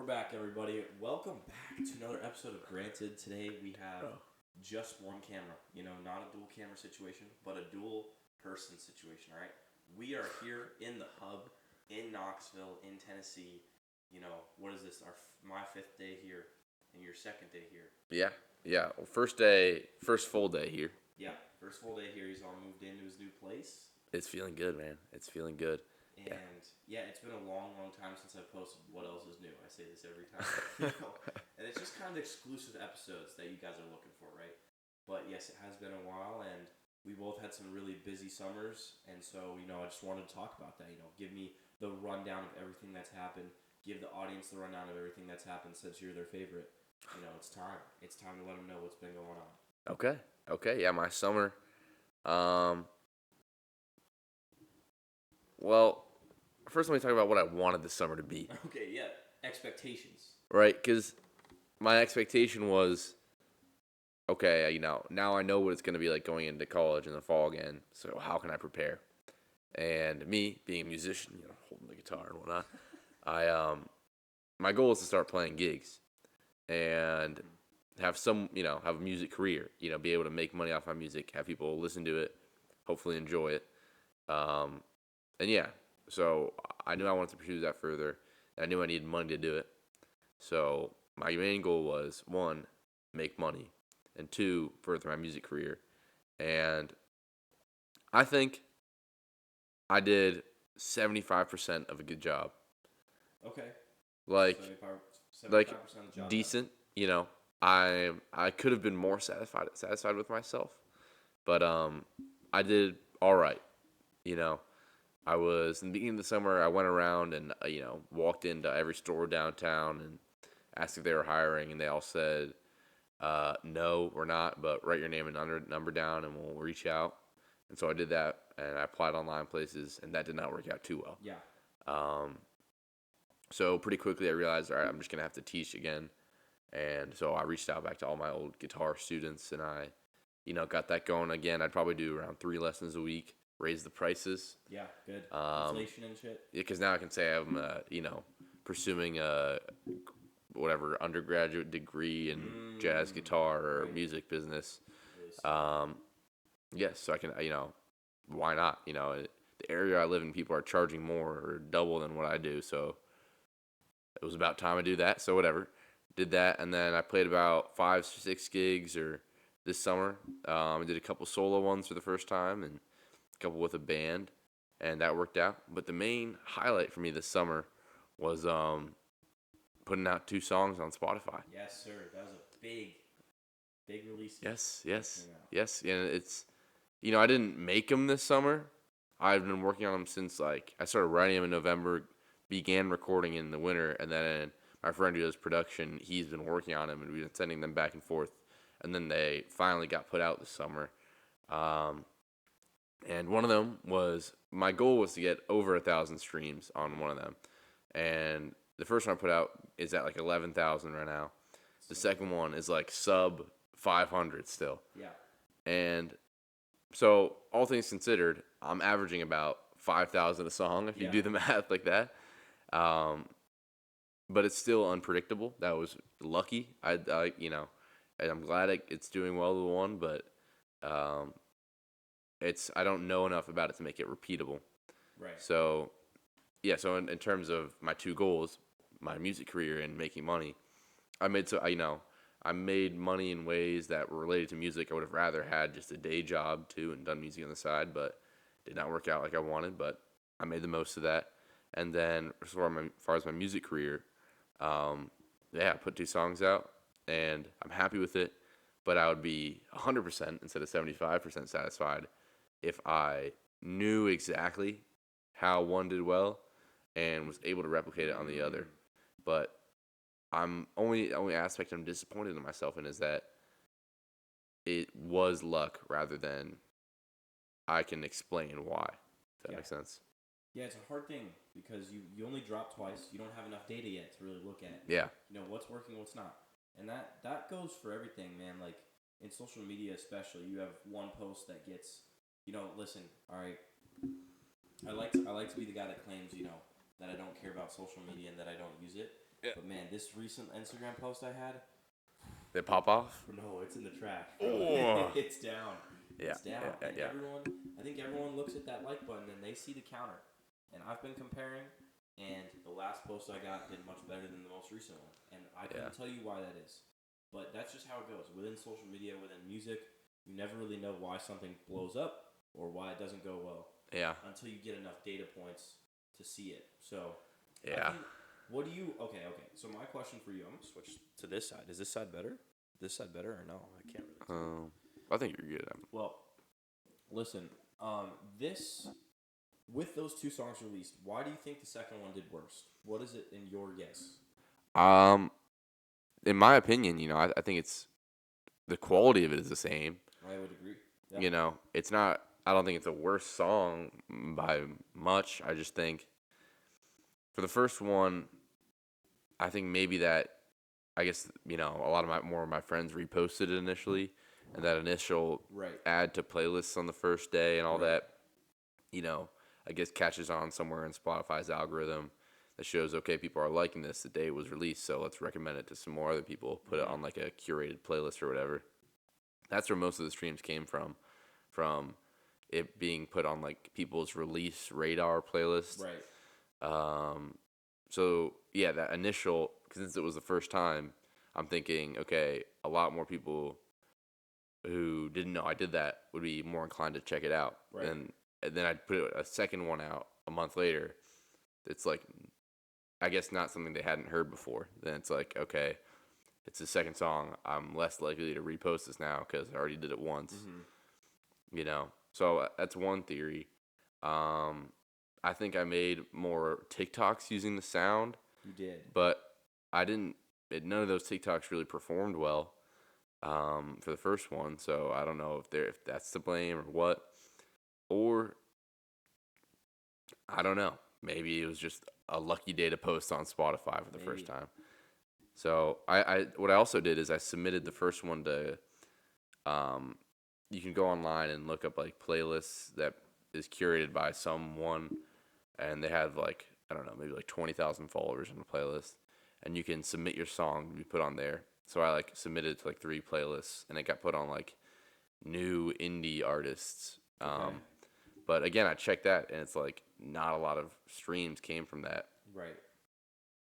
back, everybody. Welcome back to another episode of Granted. Today we have just one camera. Not a dual camera situation, but a dual person situation, all right? We are here in the hub in Knoxville, in Tennessee. What is this? My fifth day here and your second day here. Yeah. Well, first full day here. Yeah, first full day here. He's all moved into his new place. It's feeling good, man. It's feeling good. And it's been a long time since I've posted What Else Is New. I say this every time. And it's just kind of exclusive episodes that you guys are looking for, right? But yes, it has been a while, and we both had some really busy summers, and so, I just wanted to talk about that. Give me the rundown of everything that's happened. Give the audience the rundown of everything that's happened since you're their favorite. It's time. It's time to let them know what's been going on. Okay. Yeah, my summer. Well, first let me talk about what I wanted this summer to be. Okay, yeah. Expectations. Right, because my expectation was, okay, now I know what it's going to be like going into college in the fall again, so how can I prepare? And me, being a musician, holding the guitar and whatnot, my goal is to start playing gigs and have have a music career, be able to make money off my music, have people listen to it, hopefully enjoy it. So I knew I wanted to pursue that further, and I knew I needed money to do it. So my main goal was, 1, make money, and 2, further my music career. And I think I did 75% of a good job. Okay. Like 75% of the job. Decent, I could have been more satisfied with myself, but I did all right. I was in the beginning of the summer. I went around and walked into every store downtown and asked if they were hiring, and they all said, "No, we're not. But write your name and number down, and we'll reach out." And so I did that, and I applied online places, and that did not work out too well. Yeah. So pretty quickly I realized, all right, I'm just gonna have to teach again, and so I reached out back to all my old guitar students, and I, got that going again. I'd probably do around 3 lessons a week. Raise the prices. Yeah, good. Inflation and shit. Yeah, because now I can say I'm, pursuing a whatever undergraduate degree in jazz guitar or music business. Yes, so I can, why not? The area I live in, people are charging more or double than what I do, so it was about time I do that. So whatever, did that, and then I played about 5, 6 gigs this summer. I did a couple solo ones for the first time and a couple with a band, and that worked out. But the main highlight for me this summer was putting out 2 songs on Spotify. Yes, sir. That was a big release. Yes. And it's, I didn't make them this summer. I've been working on them since, I started writing them in November, began recording in the winter, and then my friend who does production, he's been working on them, and we've been sending them back and forth. And then they finally got put out this summer. And one of them my goal was to get over 1,000 streams on one of them. And the first one I put out is at 11,000 right now. The second one is sub 500 still. Yeah. And so all things considered, I'm averaging about 5,000 a song if you do the math like that. But it's still unpredictable. That was lucky. And I'm glad it's doing well, the one, but I don't know enough about it to make it repeatable. Right. So, yeah. So in terms of my 2 goals, my music career and making money, I made money in ways that were related to music. I would have rather had just a day job too and done music on the side, but it did not work out like I wanted. But I made the most of that. And then as far as my music career, I put 2 songs out, and I'm happy with it. But I would be 100% instead of 75% satisfied if I knew exactly how one did well and was able to replicate it on the other. But I'm only aspect I'm disappointed in myself in is that it was luck rather than I can explain why. If that makes sense. Yeah, it's a hard thing because you only drop twice. You don't have enough data yet to really look at. Yeah. What's working, what's not. And that goes for everything, man. In social media especially, you have one post that gets, listen, all right, I like to be the guy that claims, that I don't care about social media and that I don't use it. Yeah. But man, this recent Instagram post I had, They pop off? no, it's in the trash. Oh. It's down. Yeah. It's down. Yeah. And I think everyone looks at that like button and they see the counter. And I've been comparing, and the last post I got did much better than the most recent one. And I couldn't tell you why that is. But that's just how it goes. Within social media, within music, you never really know why something blows up or why it doesn't go well. Yeah. Until you get enough data points to see it. So, Yeah. What do you... Okay. So my question for you, I'm going to switch to this side. Is this side better? This side better or no? I can't really tell. I think you're good. Well, listen, this... With those two songs released, why do you think the second one did worse? What is it in your guess? In my opinion, I think it's the quality of it is the same. I would agree. Yeah. It's not. I don't think it's a worse song by much. I just think for the first one, I think maybe that. I guess a lot of more of my friends reposted it initially, and that initial add to playlists on the first day and all that. I guess catches on somewhere in Spotify's algorithm that shows, okay, people are liking this the day it was released, so let's recommend it to some more other people, put it on like a curated playlist or whatever. That's where most of the streams came from it being put on like people's release radar playlist. Right. So yeah, that initial, since it was the first time, I'm thinking, okay, a lot more people who didn't know I did that would be more inclined to check it out. Right. And then I'd put a second one out a month later. It's like, I guess not something they hadn't heard before. Then it's like, okay, it's the second song. I'm less likely to repost this now because I already did it once. So that's one theory. I think I made more TikToks using the sound. You did. But none of those TikToks really performed well for the first one. So I don't know if that's to blame or what. Or, I don't know. Maybe it was just a lucky day to post on Spotify for the first time. So what I also did is I submitted the first one to, you can go online and look up like playlists that is curated by someone, and they have like, I don't know, maybe like 20,000 followers in the playlist, and you can submit your song to be put on there. So I like submitted to like 3 playlists, and it got put on like new indie artists. But again, I checked that, and it's like not a lot of streams came from that. Right.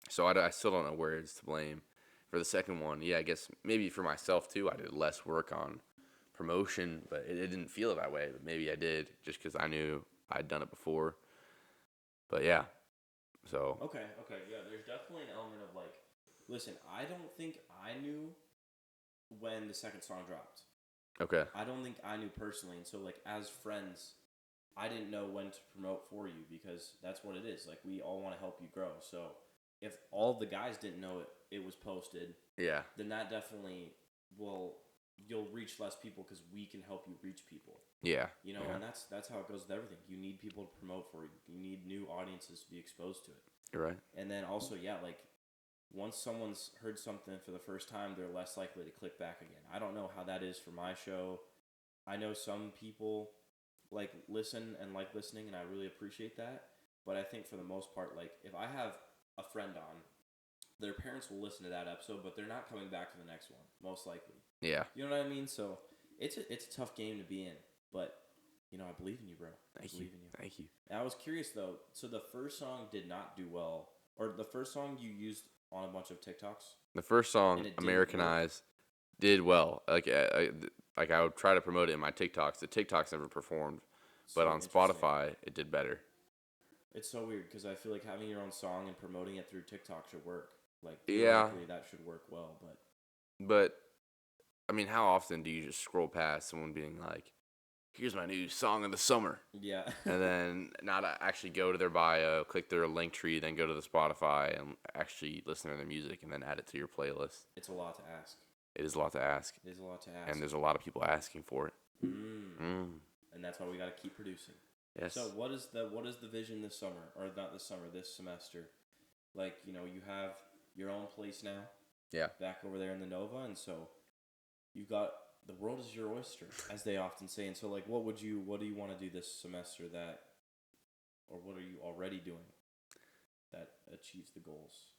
So I still don't know where it's to blame. For the second one, yeah, I guess maybe for myself too, I did less work on promotion, but it didn't feel that way. But maybe I did just because I knew I'd done it before. But yeah, so. Okay, yeah, there's definitely an element of like, listen, I don't think I knew when the second song dropped. Okay. I don't think I knew personally, and so like as friends, I didn't know when to promote for you because that's what it is. Like we all want to help you grow. So if all the guys didn't know it was posted, then that definitely you'll reach less people because we can help you reach people. Yeah. And that's how it goes with everything. You need people to promote for you. You need new audiences to be exposed to it. You're right. And then also, like once someone's heard something for the first time, they're less likely to click back again. I don't know how that is for my show. I know some people like listen and like listening, and I really appreciate that. But I think for the most part, like if I have a friend on, their parents will listen to that episode, but they're not coming back to the next one, most likely. Yeah. You know what I mean? So it's a tough game to be in, but I believe in you, bro. Thank you. And I was curious though. So the first song did not do well, or the first song you used on a bunch of TikToks. The first song, Americanized, did well. Like I would try to promote it in my TikToks. The TikToks never performed, but on Spotify it did better. It's so weird because I feel like having your own song and promoting it through TikTok should work. Like theoretically, that should work well, but I mean, how often do you just scroll past someone being like, "Here's my new song of the summer"? Yeah. And then not actually go to their bio, click their link tree, then go to the Spotify and actually listen to their music and then add it to your playlist. It's a lot to ask. It is a lot to ask. And there's a lot of people asking for it. And that's why we got to keep producing. Yes. So what is the vision this summer, or not this summer, this semester? Like, you have your own place now. Yeah. Back over there in the Nova, and so you've got the world is your oyster, as they often say. And so, like, what do you want to do this semester or what are you already doing that achieves the goals?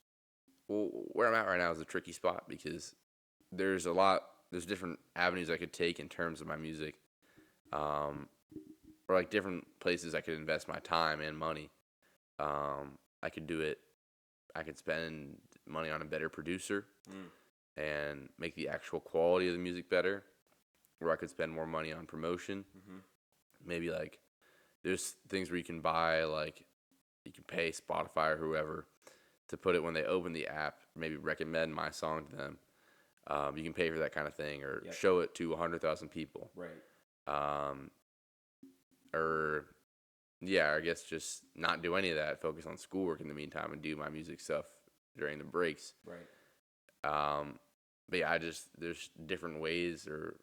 well, where I'm at right now is a tricky spot because there's different avenues I could take in terms of my music, um, or like different places I could invest my time and money. I could do it. I could spend money on a better producer and make the actual quality of the music better, or I could spend more money on promotion. Mm-hmm. Maybe like there's things where you can buy, like you can pay Spotify or whoever to put it when they open the app, maybe recommend my song to them. You can pay for that kind of thing, or show it to 100,000 people. Right. Um, or yeah, I guess just not do any of that. Focus on schoolwork in the meantime and do my music stuff during the breaks. Right. But yeah, there's different ways or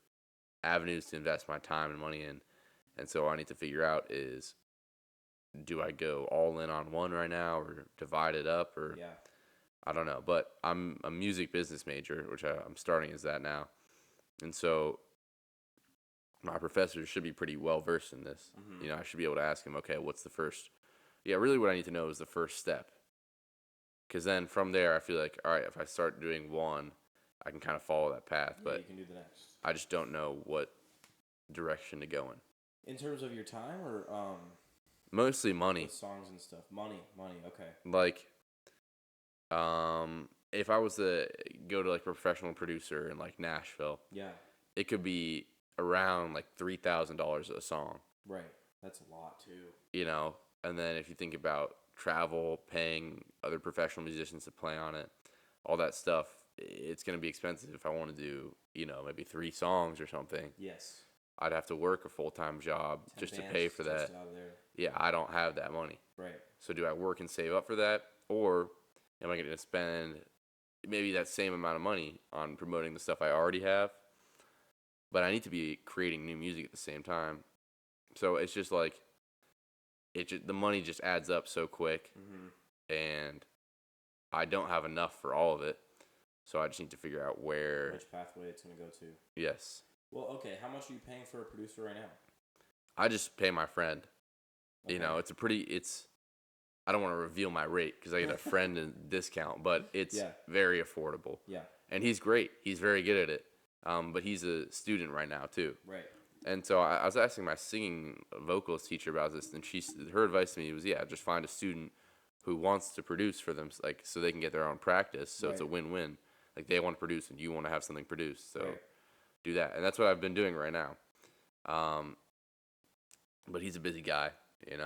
avenues to invest my time and money in, and so I need to figure out is, do I go all in on one right now or divide it up, or I don't know. But I'm a music business major, which I'm starting as that now, and so my professors should be pretty well versed in this. Mm-hmm. I should be able to ask him, okay, what's the first? Yeah, really, what I need to know is the first step, because then from there, I feel like, all right, if I start doing one, I can kind of follow that path. But you can do the next. I just don't know what direction to go in. In terms of your time, or mostly money. Songs and stuff. Money. Okay. Like, if I was to go to like a professional producer in like Nashville, it could be around like $3,000 a song. Right. That's a lot too. And then if you think about travel, paying other professional musicians to play on it, all that stuff, it's going to be expensive if I want to do, maybe 3 songs or something. Yes. I'd have to work a full-time job just to pay for that. Yeah, I don't have that money. Right. So do I work and save up for that, or am I going to spend maybe that same amount of money on promoting the stuff I already have? But I need to be creating new music at the same time. So it's just like the money just adds up so quick, and I don't have enough for all of it. So I just need to figure out which pathway it's going to go to. Yes. Well, okay. How much are you paying for a producer right now? I just pay my friend. Okay. I don't want to reveal my rate because I get a friend discount, but it's very affordable. Yeah. And he's great. He's very good at it. But he's a student right now too. Right. And so I was asking my singing vocals teacher about this, and her advice to me was, just find a student who wants to produce for them, like so they can get their own practice. So it's a win-win. Like they want to produce, and you want to have something produced. So do that, and that's what I've been doing right now. But he's a busy guy,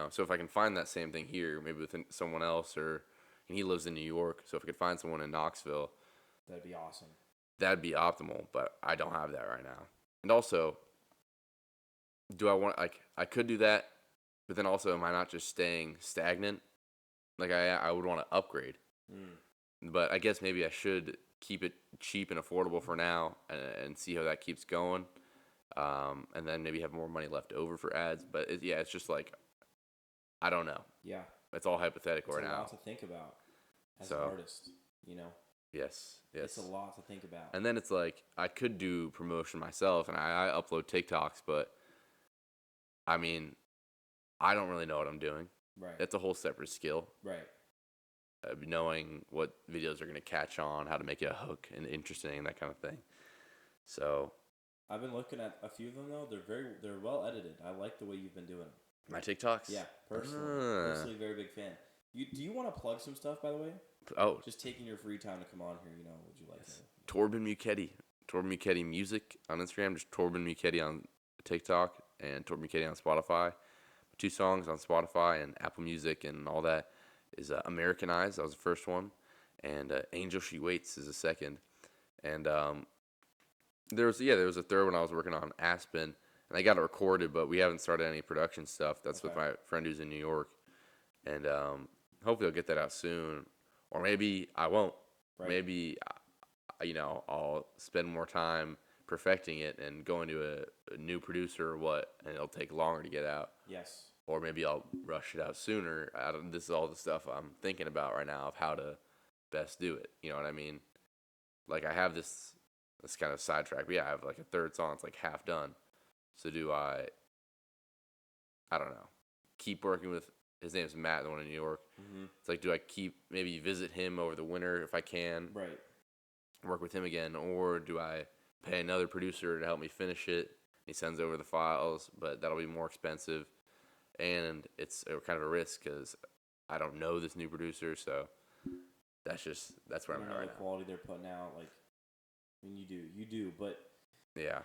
So if I can find that same thing here, maybe with someone else, and he lives in New York, so if I could find someone in Knoxville, that'd be awesome. That'd be optimal, but I don't have that right now. And also, do I want I could do that, but then also, am I not just staying stagnant? Like I would want to upgrade. But I guess maybe I should keep it cheap and affordable for now, and see how that keeps going. And then maybe have more money left over for ads. But it's just like, I don't know. Yeah. It's all hypothetical right now. It's a lot to think about as an artist, Yes. It's a lot to think about. And then it's like, I could do promotion myself, and I upload TikToks, but I mean, I don't really know what I'm doing. Right. That's a whole separate skill. Right. Knowing what videos are going to catch on, how to make it a hook and interesting, and that kind of thing. So I've been looking at a few of them though. They're well edited. I like the way you've been doing them. My TikToks? Yeah, personally, very big fan. Do you want to plug some stuff, by the way? Oh, just taking your free time to come on here. Would you like to? Torben Muchetti Music on Instagram. Just Torben Muchetti on TikTok and Torben Muchetti on Spotify. 2 songs on Spotify and Apple Music and all that is Americanized. That was the first one, and Angel She Waits is the second. And there was a third one I was working on, Aspen, and I got it recorded, but we haven't started any production stuff. That's with my friend who's in New York, and hopefully I'll get that out soon, or maybe I won't. Right. Maybe I'll spend more time perfecting it and going to a new producer or what, and it'll take longer to get out. Yes. Or maybe I'll rush it out sooner. This is all the stuff I'm thinking about right now of how to best do it. You know what I mean? Like I have this kind of sidetrack. But yeah, I have like a third song. It's like half done. So do I don't know, keep working with his name's Matt, the one in New York. Mm-hmm. It's like, do I maybe visit him over the winter if I can, Right. work with him again, or do I pay another producer to help me finish it? He sends over the files, but that'll be more expensive, and it's kind of a risk because I don't know this new producer, so that's where I'm at right the now. quality they're putting out, like, I mean, you do, but Yeah,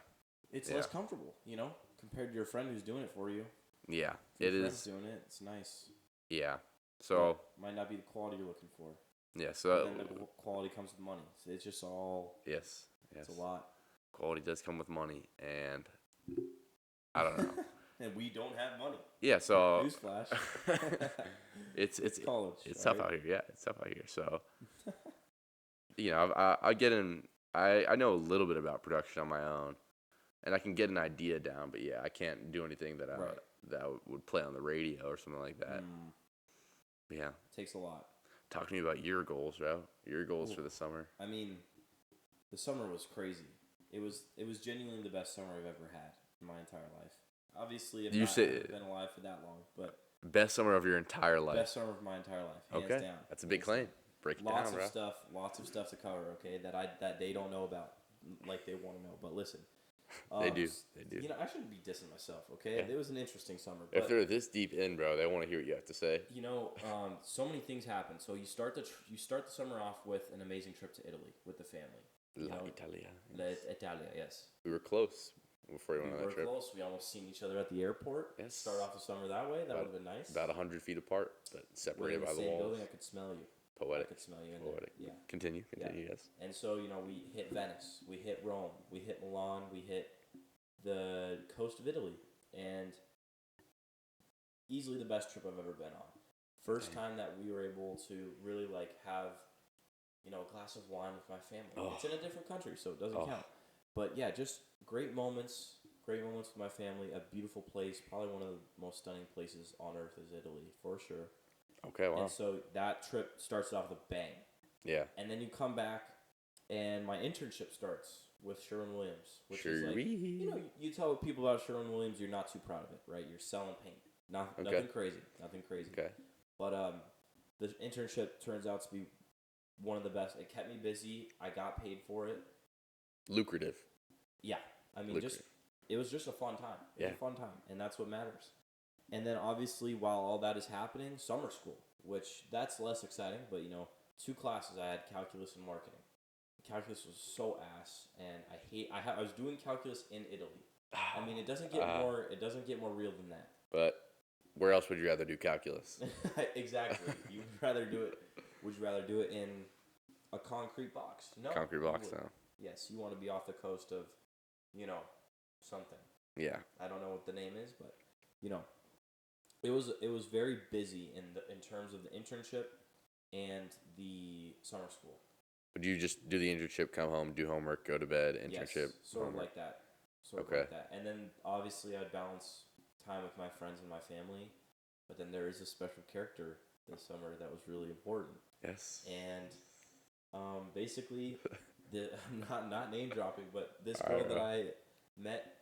it's less comfortable, compared to your friend who's doing it for you. Yeah, if your friend's doing it. It's nice. Yeah, so might not be the quality you're looking for. Yeah, so then the quality comes with money. So it's just all. Yes. It's a lot. Quality does come with money, and I don't know. And we don't have money. Yeah, so newsflash. it's college. It's tough out here. Yeah, it's tough out here. So I get in. I know a little bit about production on my own, and I can get an idea down. But yeah, I can't do anything that would play on the radio or something like that. Yeah, it takes a lot. Talk to me about your goals, bro. Your goals for the summer. I mean, the summer was crazy. It was genuinely the best summer I've ever had in my entire life. Obviously, I've been alive for that long, but best summer of your entire life. Best summer of my entire life, hands down. That's a big claim. Break it down, bro. Lots of stuff to cover. Okay, that they don't know about, like they want to know. But listen, they do. I shouldn't be dissing myself. Okay, It was an interesting summer. But if they're this deep in, bro, they want to hear what you have to say. So many things happen. So you start the summer off with an amazing trip to Italy with the family. Italia. Italia, yes. We were close before we went on that trip. We were close. We almost seen each other at the airport. Yes. Start off the summer that way. That would have been nice. About 100 feet apart, but separated by the same walls. building, I could smell you. Poetic. I could smell you in Poetic. there. Yeah. Continue, yes. And so, we hit Venice. We hit Rome. We hit Milan. We hit the coast of Italy. And easily the best trip I've ever been on. First time that we were able to really, have a glass of wine with my family. It's in a different country, so it doesn't count. But yeah, just great moments with my family. A beautiful place, probably one of the most stunning places on earth is Italy, for sure. Okay, wow. And so that trip starts off with a bang. Yeah. And then you come back, and my internship starts with Sherwin-Williams, which is like, you tell people about Sherwin-Williams, you're not too proud of it, right? You're selling paint. Nothing crazy. Okay. But the internship turns out to be one of the best. It kept me busy. I got paid for it. Lucrative. Yeah. I mean, it was just a fun time. It was a fun time, and that's what matters. And then, obviously, while all that is happening, summer school, which that's less exciting, but, 2 classes. I had calculus and marketing. Calculus was so ass, and I was doing calculus in Italy. I mean, it doesn't get more real than that. But where else would you rather do calculus? Exactly. Would you rather do it in a concrete box? No. Concrete box, no. Yes, you want to be off the coast of, something. Yeah. I don't know what the name is, but it was very busy in terms of the internship and the summer school. Would you just do the internship, come home, do homework, go to bed, internship? Yes, sort of like that. Like that. And then obviously I'd balance time with my friends and my family, but then there is a special character this summer that was really important. Yes. And basically, I'm not name dropping, but this girl that I met,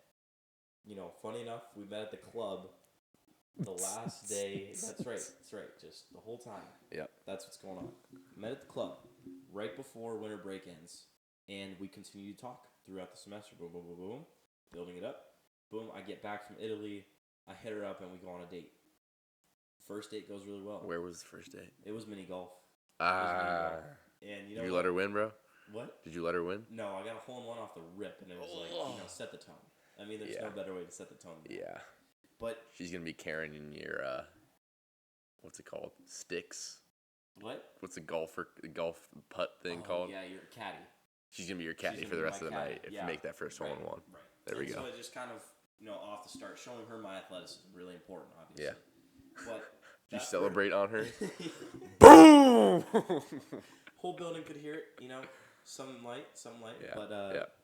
funny enough, we met at the club the last day. That's right. Just the whole time. Yep. That's what's going on. Met at the club right before winter break ends, and we continue to talk throughout the semester. Boom, boom, boom, boom. Building it up. Boom, I get back from Italy. I hit her up, and we go on a date. First date goes really well. Where was the first date? It was mini golf. And did you let her win, bro? What? Did you let her win? No, I got a hole-in-one off the rip, and it was set the tone. I mean, there's no better way to set the tone than that. Yeah. But she's going to be carrying your, what's it called? Sticks? What? What's the golf putt thing called? Yeah, your caddy. She's going to be your caddy for the rest of the night if you make that first hole-in-one. Right. There we go. So it just kind of, off the start, showing her my athleticism, really important, obviously. Yeah. But did you celebrate on her? Boom! Whole building could hear it, some light. Yeah. But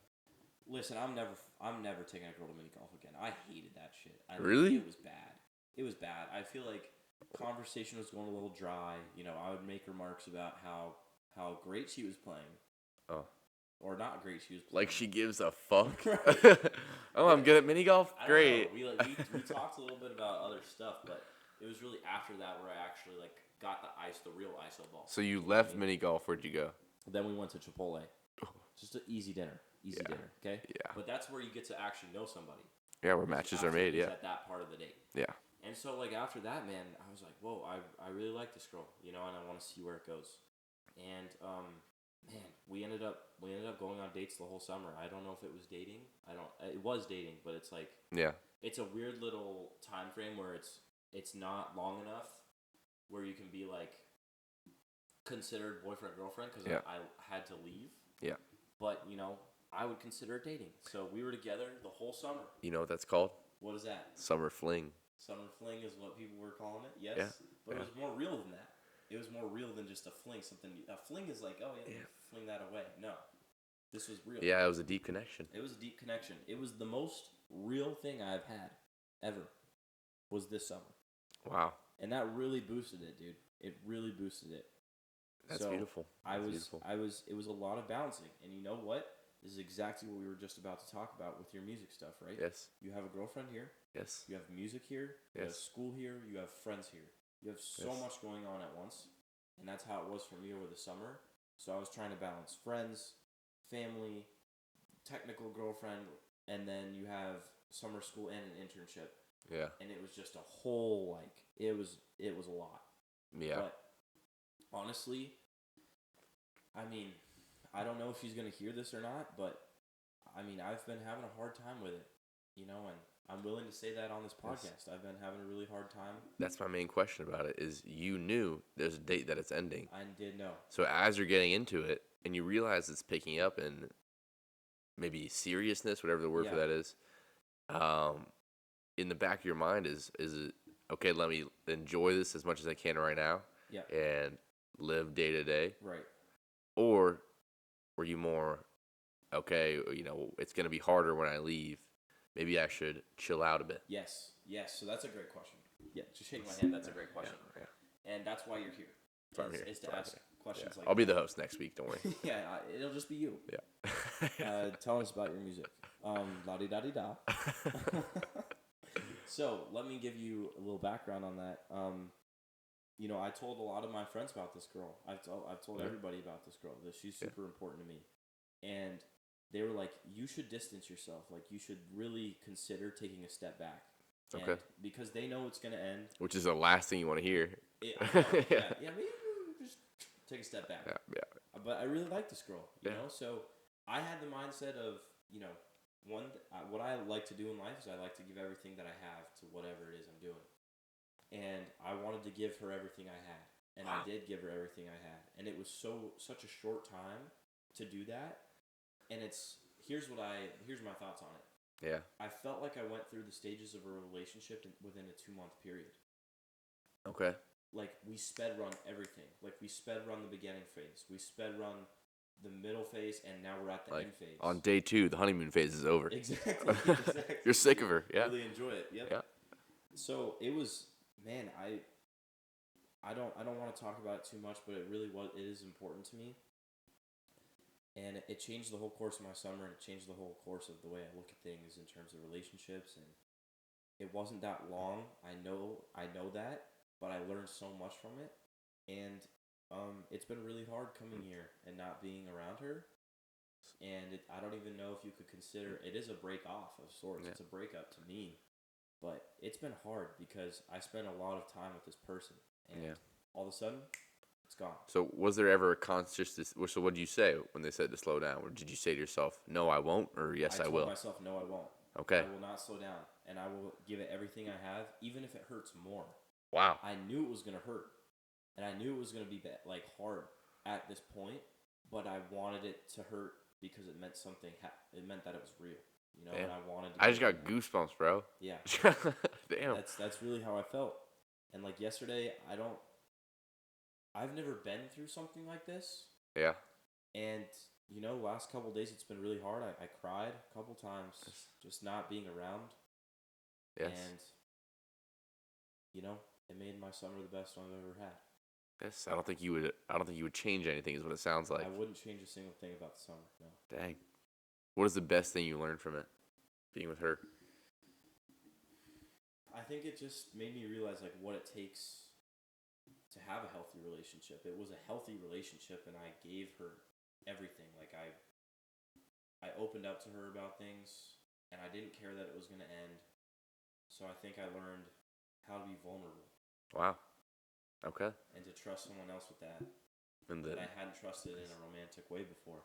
listen, I'm never taking a girl to mini golf again. I hated that shit. Really? It was bad. I feel like conversation was going a little dry. I would make remarks about how great she was playing. Oh. Or not great she was playing. Like she gives a fuck. Oh, I'm good at mini golf. Great. We talked a little bit about other stuff, but it was really after that where I actually like got the real ISO ball. So you left mini golf. Where'd you go? Then we went to Chipotle. Just an easy dinner. Easy Yeah. dinner, okay? Yeah. But that's where you get to actually know somebody. Yeah, where matches are made, yeah. At that part of the date. Yeah. And so, like, after that, man, I was like, whoa, I really like this girl, you know, and I want to see where it goes. And, man, we ended up going on dates the whole summer. I don't know if it was dating. It was dating, but it's like, yeah, it's a weird little time frame where it's not long enough where you can be, like, considered boyfriend, girlfriend, because I had to leave. Yeah. But, you know, I would consider it dating. So we were together the whole summer. You know what that's called? What is that? Summer fling. Summer fling is what people were calling it. Yes. Yeah. But it was more real than that. It was more real than just a fling. A fling is like, oh yeah, fling that away. No. This was real. Yeah, it was a deep connection. It was a deep connection. It was the most real thing I've had ever. Was this summer. Wow. And that really boosted it, dude. It really boosted it. That's beautiful. It was a lot of balancing. And you know what? This is exactly what we were just about to talk about with your music stuff, right? Yes. You have a girlfriend here. Yes. You have music here. You have school here. You have friends here. You have so much going on at once. And that's how it was for me over the summer. So I was trying to balance friends, family, technical girlfriend, and then you have summer school and an internship. Yeah. And it was just a whole, like, it was a lot. Yeah. But honestly, I mean, I don't know if she's going to hear this or not, but I mean, I've been having a hard time with it, you know, and I'm willing to say that on this podcast. Yes. I've been having a really hard time. That's my main question about it is you knew there's a date that it's ending. I did know. So as you're getting into it and you realize it's picking up in maybe seriousness, whatever the word for that is, in the back of your mind is it, okay, let me enjoy this as much as I can right now and live day to day? Right. Or were you more, okay, you know, it's going to be harder when I leave. Maybe I should chill out a bit. Yes. So that's a great question. Yeah, just shake my hand. That's a great question. Yeah. And that's why you're here. That's why I'm here. Is to ask questions like I'll be the host next week, don't worry. Yeah, it'll just be you. Yeah. Tell us about your music. La-di-da-di-da. So, let me give you a little background on that. You know, I told a lot of my friends about this girl. I've told everybody about this girl. That she's super important to me. And they were like, you should distance yourself. Like, you should really consider taking a step back. Okay. And because they know it's going to end. Which is the last thing you want to hear. Maybe just take a step back. Yeah. But I really like this girl, you know? So I had the mindset of, you know, what I like to do in life is I like to give everything that I have to whatever it is I'm doing. And I wanted to give her everything I had. And I did give her everything I had. And it was such a short time to do that. And here's my thoughts on it. Yeah. I felt like I went through the stages of a relationship within a 2-month period. Okay. Like, we sped run everything. Like, we sped run the beginning phase. We sped run the middle phase, and now we're at the end phase. On day 2, the honeymoon phase is over. Exactly. You're sick of her. Yeah. Really enjoy it. Yep. Yeah. So it was, man, I don't want to talk about it too much, but it is important to me. And it changed the whole course of my summer, and it changed the whole course of the way I look at things in terms of relationships. And it wasn't that long. I know that, but I learned so much from it. And it's been really hard coming here and not being around her. And I don't even know if you could consider it is a break off of sorts. Yeah. It's a breakup to me, but it's been hard because I spent a lot of time with this person, and all of a sudden, it's gone. So was there ever a conscious? So what did you say when they said to slow down? Or did you say to yourself, "No, I won't," or "Yes, I will"? I told myself, "No, I won't." Okay. I will not slow down, and I will give it everything I have, even if it hurts more. Wow. I knew it was gonna hurt, and I knew it was gonna be like hard at this point, but I wanted it to hurt because it meant something. It meant that it was real, you know. And I wanted. I just got goosebumps, bro. Yeah. Damn. That's really how I felt, and like yesterday, I've never been through something like this. Yeah. And, you know, last couple of days it's been really hard. I cried a couple times just not being around. Yes. And, you know, it made my summer the best one I've ever had. Yes, I don't think you would change anything is what it sounds like. I wouldn't change a single thing about the summer, no. Dang. What is the best thing you learned from it, being with her? I think it just made me realize like what it takes to have a healthy relationship. It was a healthy relationship, and I gave her everything. Like I opened up to her about things, and I didn't care that it was going to end. So I think I learned how to be vulnerable. Wow. Okay. And to trust someone else with that. And that I hadn't trusted in a romantic way before.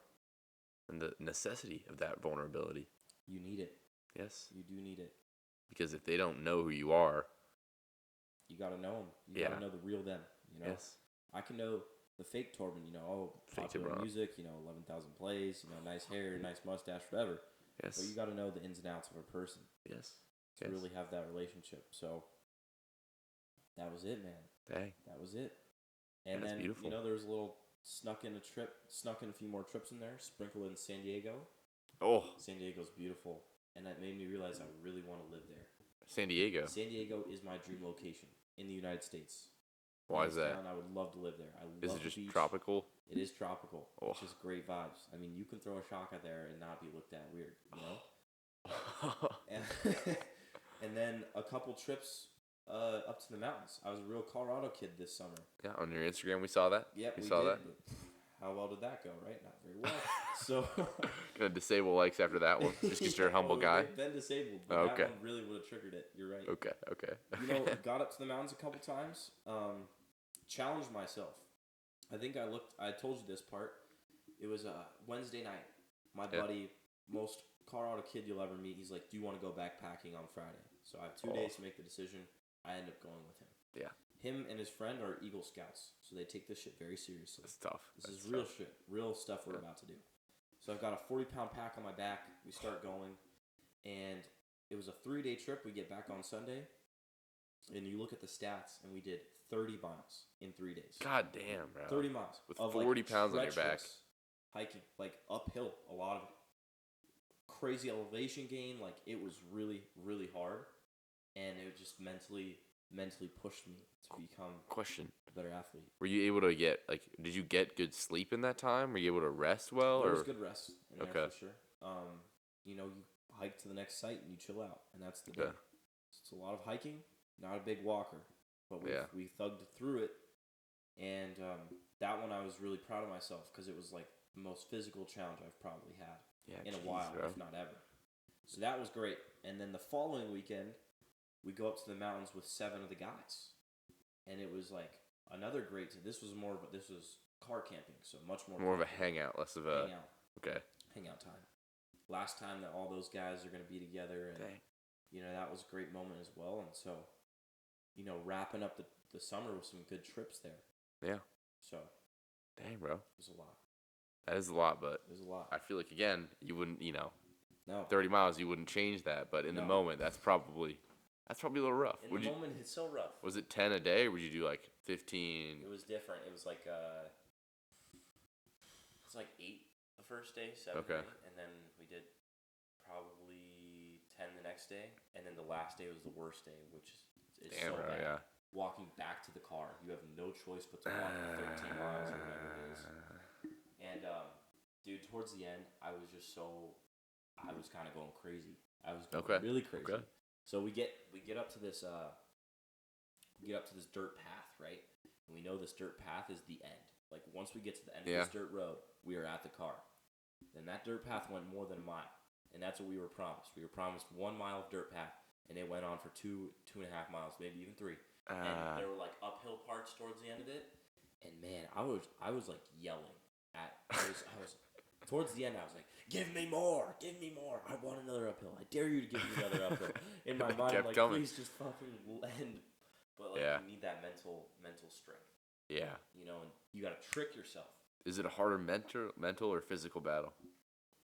And the necessity of that vulnerability. You need it. Yes. You do need it. Because if they don't know who you are, you got to know them. You got to know the real them, you know? Yes. I can know the fake Torben, you know, popular music, you know, 11,000 plays, you know, nice hair, nice mustache, whatever. Yes. But you got to know the ins and outs of a person. Yes. To really have that relationship. So that was it, man. Dang. That was it. And then, beautiful. You know, there was a little snuck in a few more trips in there, sprinkled in San Diego. Oh. San Diego's beautiful. And that made me realize I really want to live there. San Diego? San Diego is my dream location in the United States. Why is that? I would love to live there. Is it just tropical? It is tropical. Oh. It's just great vibes. I mean, you can throw a shaka there and not be looked at weird, you know? And then a couple trips up to the mountains. I was a real Colorado kid this summer. Yeah, on your Instagram we saw that. Yep, we saw did. that. How well did that go? Right, not very well. So gonna disable likes after that one, just because you're a humble guy. Been disabled, but that one really would have triggered it. You're right. Okay. You know, got up to the mountains a couple times. Challenged myself. I think I told you this part. It was Wednesday night. My buddy, most Colorado kid you'll ever meet, he's like, "Do you want to go backpacking on Friday?" So I have 2 days to make the decision. I end up going with him. Yeah. Him and his friend are Eagle Scouts, so they take this shit very seriously. It's tough. This is real shit, real stuff we're about to do. So I've got a 40-pound pack on my back. We start going, and it was a 3-day trip. We get back on Sunday, and you look at the stats, and we did 30 miles in 3 days. God damn, bro. 30 miles. With 40 pounds on your back. Hiking, like uphill, a lot of it. Crazy elevation gain. Like, it was really, really hard, and it just mentally pushed me to become a better athlete. Were you able to did you get good sleep in that time? Were you able to rest well? There was good rest in there for sure. You know, you hike to the next site and you chill out, and that's the day. It's a lot of hiking, not a big walker, but we thugged through it, and that one I was really proud of myself because it was like the most physical challenge I've probably had in a while, if not ever. So that was great. And then the following weekend, we go up to the mountains with 7 of the guys. And it was like another great... This was car camping, so much more... More of a hangout, less of a... Hangout time. Last time that all those guys are going to be together. And, you know, that was a great moment as well. And so, you know, wrapping up the summer with some good trips there. Yeah. So... Dang, bro. It was a lot. That is a lot, but... It was a lot. I feel like, again, you wouldn't, you know... No. 30 miles, you wouldn't change that, but in the moment, that's probably a little rough. In the moment, it's so rough. Was it 10 a day, or would you do like 15? It was different. It was like 8 the first day, 7 and then we did probably 10 the next day, and then the last day was the worst day, which is so bad. Yeah. Walking back to the car, you have no choice but to walk 13 miles or whatever it is. And dude, towards the end, I was kind of going crazy. I was going really crazy. Okay. So we get up to this dirt path, right? And we know this dirt path is the end. Like once we get to the end of this dirt road, we are at the car. Then that dirt path went more than a mile, and that's what we were promised. We were promised 1 mile of dirt path, and it went on for 2.5 miles, maybe even 3. And there were like uphill parts towards the end of it, and man, I was like yelling at. I was towards the end. I was like, "Give me more! Give me more! I want another uphill! I dare you to give me another uphill!" In my mind, I'm like, please just fucking end. But like, you need that mental strength. Yeah. You know, and you gotta trick yourself. Is it a harder mental or physical battle?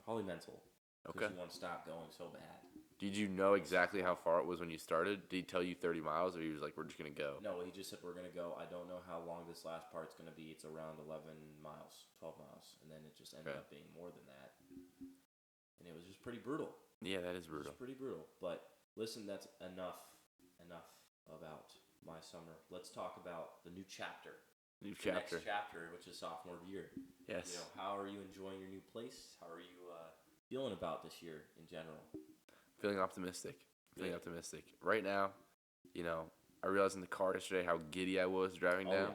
Probably mental. Because you want to stop going so bad. Did you know exactly how far it was when you started? Did he tell you 30 miles, or he was like, "We're just gonna go"? No, he just said we're gonna go. I don't know how long this last part's gonna be. It's around 11 miles, 12 miles, and then it just ended up being more than that. And it was just pretty brutal. Yeah, that is brutal. It's pretty brutal. But listen, that's enough about my summer. Let's talk about the new chapter. The next chapter, which is sophomore year. Yes. You know, how are you enjoying your new place? How are you feeling about this year in general? Feeling optimistic. Optimistic. Right now, I realized in the car yesterday how giddy I was driving down.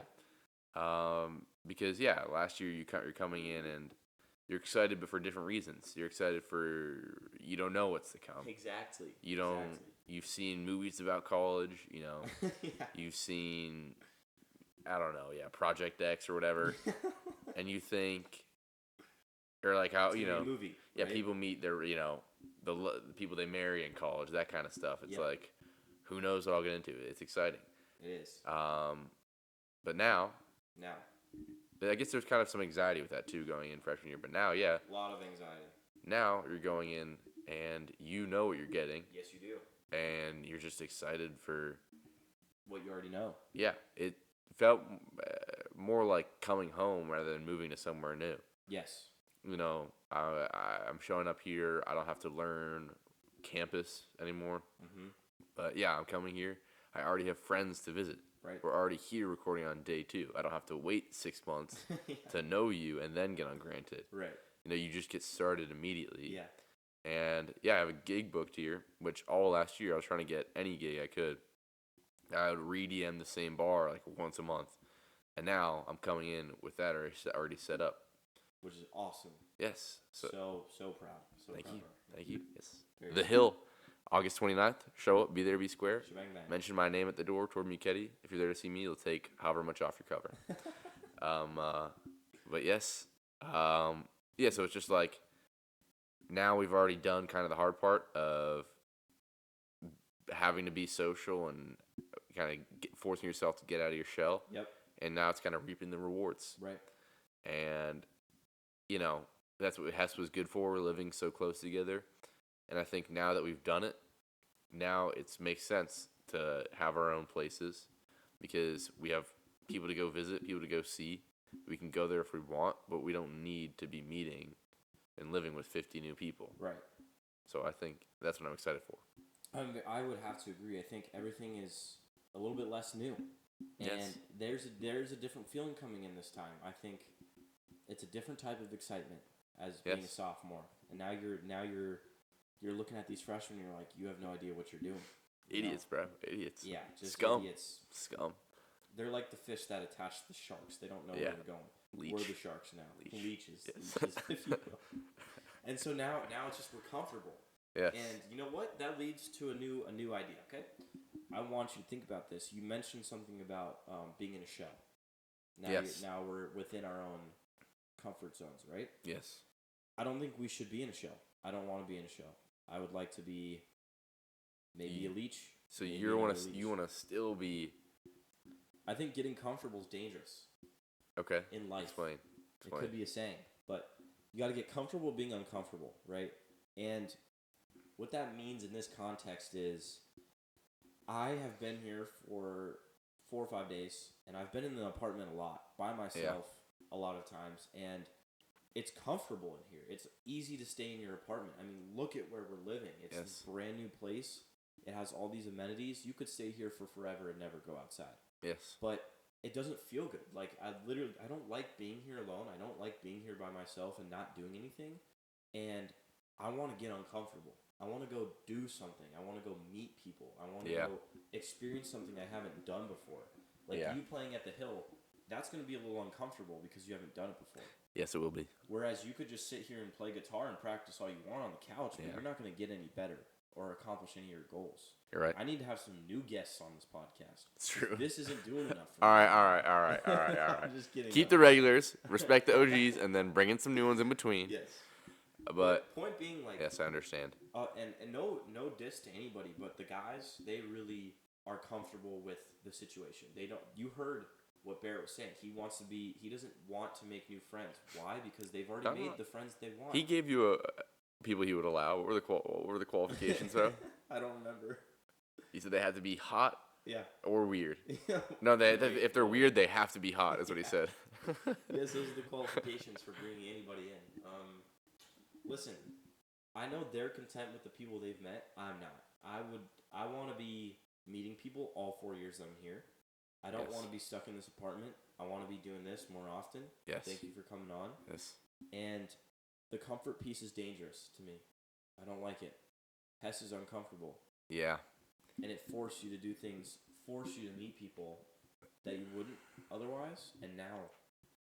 Because last year you're coming in and you're excited, but for different reasons. You're excited you don't know what's to come. Exactly. You've seen movies about college. Yeah. You've seen, I don't know, Project X or whatever, and you think, or like how It's gonna be a movie, right? people meet their the people they marry in college, that kind of stuff. It's like, who knows what I'll get into? It's exciting. It is. But now, I guess there's kind of some anxiety with that too going in freshman year. But now, a lot of anxiety. Now you're going in and you know what you're getting. Yes, you do. And you're just excited for what you already know. Yeah, it felt more like coming home rather than moving to somewhere new. Yes. I'm showing up here. I don't have to learn campus anymore. Mm-hmm. But I'm coming here. I already have friends to visit. Right. We're already here recording on day 2. I don't have to wait 6 months to know you and then get ungranted. Right. You just get started immediately. Yeah. And I have a gig booked here, which all last year I was trying to get any gig I could. I would re-DM the same bar like once a month. And now I'm coming in with that already set up. Which is awesome. Yes. So proud. Thank you. Yes. The Hill, August 29th. Show up. Be there. Be square. Mention my name at the door, Torben. If you're there to see me, you'll take however much off your cover. But yes. So it's just like, now we've already done kind of the hard part of having to be social and kind of forcing yourself to get out of your shell. Yep. And now it's kind of reaping the rewards. Right. And, that's what Hess was good for, living so close together. And I think now that we've done it, now it makes sense to have our own places because we have people to go visit, people to go see. We can go there if we want, but we don't need to be meeting and living with 50 new people. Right. So I think that's what I'm excited for. I would have to agree. I think everything is a little bit less new. And there's a different feeling coming in this time. I think it's a different type of excitement as being a sophomore. And now you're looking at these freshmen and you're like, you have no idea what you're doing. Idiots, bro. Idiots. Yeah, just Scum. Idiots. Scum. They're like the fish that attach the sharks. They don't know where they're going. Leech. We're the sharks now. Leeches. Yes. Leeches, if you will. And so now it's just we're comfortable. Yes. And you know what? That leads to a new idea, okay? I want you to think about this. You mentioned something about being in a shell. Now we're within our own comfort zones, right? Yes. I don't think we should be in a shell. I don't want to be in a shell. I would like to be maybe a leech. So you want to still be. I think getting comfortable is dangerous. Okay. In life. Explain. It could be a saying, but you got to get comfortable being uncomfortable, right? And what that means in this context is I have been here for 4 or 5 days, and I've been in the apartment a lot by myself a lot of times, and it's comfortable in here. It's easy to stay in your apartment. I mean, look at where we're living. It's a brand new place. It has all these amenities. You could stay here for forever and never go outside. Yes. But it doesn't feel good. Like, I don't like being here alone. I don't like being here by myself and not doing anything. And I want to get uncomfortable. I want to go do something. I want to go meet people. I want to go experience something I haven't done before. Like you playing at the Hill, that's going to be a little uncomfortable because you haven't done it before. Yes, it will be. Whereas you could just sit here and play guitar and practice all you want on the couch, but you're not going to get any better or accomplish any of your goals. You're right. I need to have some new guests on this podcast. It's true. This isn't doing enough for me. All right. I'm just kidding. Keep the regulars, respect the OGs, and then bring in some new ones in between. Yes. But point being, like, yes, I understand. And no diss to anybody, but the guys, they really are comfortable with the situation. They don't. You heard what Barrett was saying. He doesn't want to make new friends. Why? Because they've already made the friends they want. He gave you people he would allow. What were the qualifications though? I don't remember. He said they had to be hot. Yeah. Or weird. No, if they're weird, they have to be hot. Is what he said. Yes, those are the qualifications for bringing anybody in. Listen, I know they're content with the people they've met. I'm not. I want to be meeting people all 4 years that I'm here. I don't want to be stuck in this apartment. I want to be doing this more often. Yes. Thank you for coming on. Yes. And the comfort piece is dangerous to me. I don't like it. Hess is uncomfortable. Yeah. and it forced you to do things, forced you to meet people that you wouldn't otherwise. And now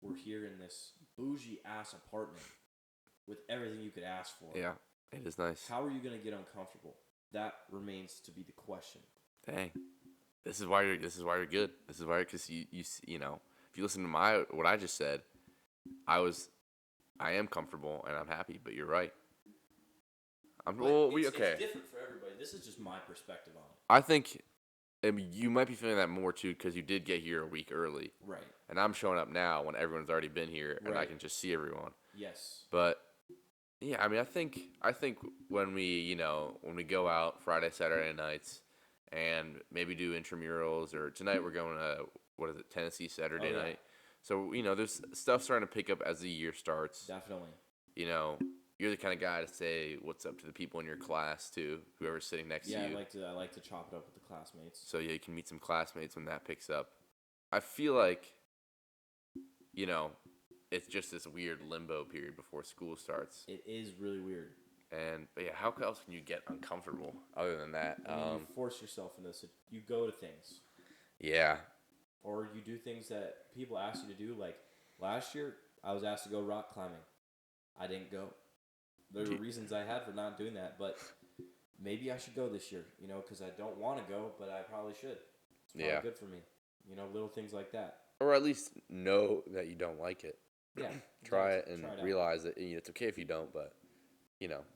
we're here in this bougie ass apartment with everything you could ask for. Yeah, it is nice. How are you gonna get uncomfortable? That remains to be the question. Dang, this is why you're good. This is why, because you know, if you listen to what I just said, I am comfortable and I'm happy. But you're right. It's different for everybody. This is just my perspective on it. I think you might be feeling that more too because you did get here a week early. Right. And I'm showing up now when everyone's already been here and I can just see everyone. Yes. But yeah, I mean, I think when we go out Friday, Saturday nights and maybe do intramurals, or tonight we're going to Tennessee Saturday night. So, there's stuff starting to pick up as the year starts. Definitely. You're the kind of guy to say what's up to the people in your class too, whoever's sitting next to you. Yeah, I like to chop it up with the classmates. So yeah, you can meet some classmates when that picks up. I feel like, it's just this weird limbo period before school starts. It is really weird. But yeah, how else can you get uncomfortable other than that? You force yourself in this. You go to things. Yeah. Or you do things that people ask you to do. Like last year, I was asked to go rock climbing. I didn't go. There were reasons I had for not doing that, but maybe I should go this year, because I don't want to go, but I probably should. It's probably good for me. Little things like that. Or at least know that you don't like it. Yeah. Try it and realize that it's okay if you don't, but,